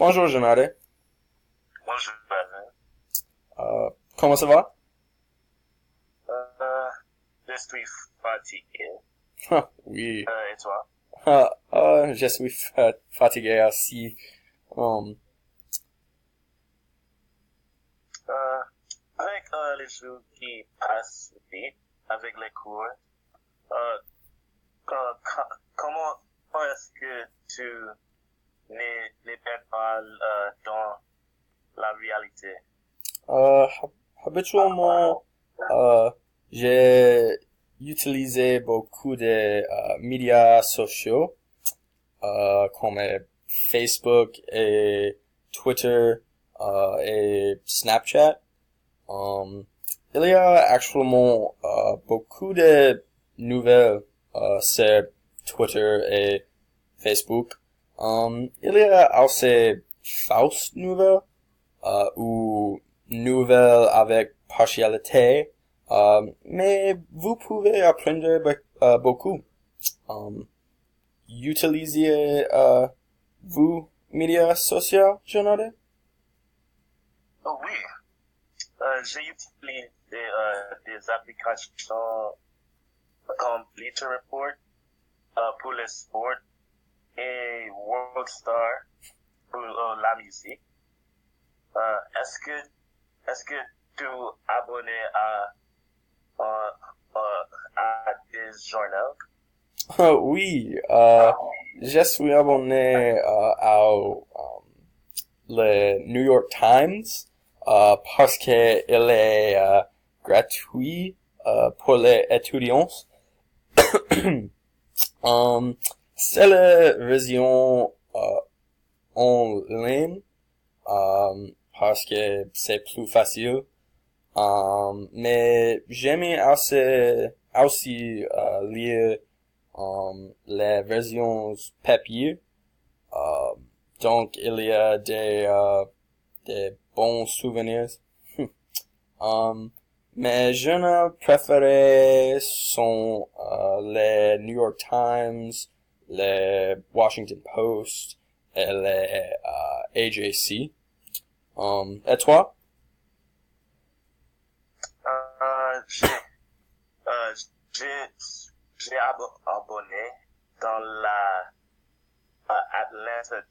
Bonjour, Jonathan. Bonjour, Alain. Comment ça va? Euh, je suis fatigué. Ah, oui. Et toi? Je suis fatigué aussi. Um, Euh, avec les jours qui passent vite, avec les cours, euh, comment est-ce que tu ne perds pas dans la réalité? euh, habituellement, j'ai utilisé beaucoup de médias sociaux, comme Facebook et Twitter, et Snapchat. Um, il y a actuellement beaucoup de nouvelles sur Twitter et Facebook. Il y a aussi fausses nouvelles ou nouvelles avec partialité, mais vous pouvez apprendre beaucoup. Um, Utilisez vous médias sociaux, Jonathan? Oh oui, j'ai utilisé des applications comme Bleacher Report pour le sport et Worldstar pour la musique. Euh, est-ce que est-ce que tu es abonné à, à des journaux? Oui, je suis abonné le New York Times parce que il est gratuit pour les étudiants. Um, c'est la version en ligne parce que c'est plus facile. Mais j'aime aussi lire les versions papier. Euh, donc il y a des bons souvenirs. Mes journaux préférés sont les New York Times, les Washington Post et les AJC. Et toi? Euh, j'ai euh, j'ai j'ai abonné dans la Atlanta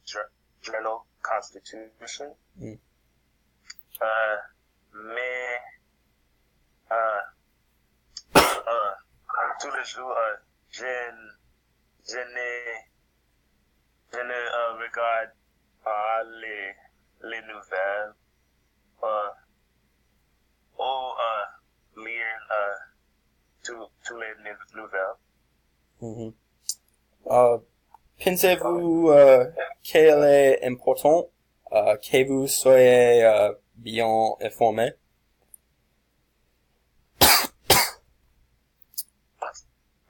Journal Constitution, Mm. euh, mais euh, euh, tous les jours je je ne je ne regarde pas les nouvelles euh, ou lire tous les nouvelles. Mhm. Euh, Pensez-vous qu'il est important que vous soyez bien informé?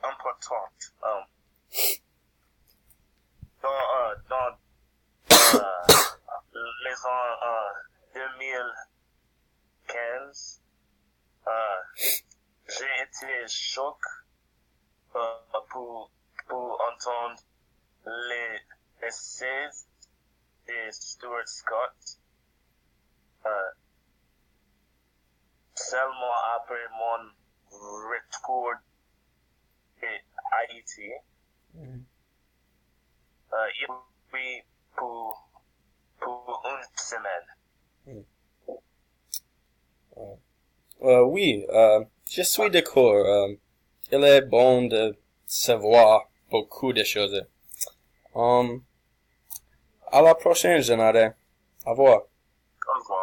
Importante. Dans euh, les ans 2015, j'ai été choqué pour, pour entendre les essais de Stuart Scott. Euh, Seulement après mon retour de Haïti, Mhm. il oui pour une semaine. Oui, je suis d'accord. Il est bon de savoir beaucoup de choses. À la prochaine, Jonathan. Au revoir. Au revoir.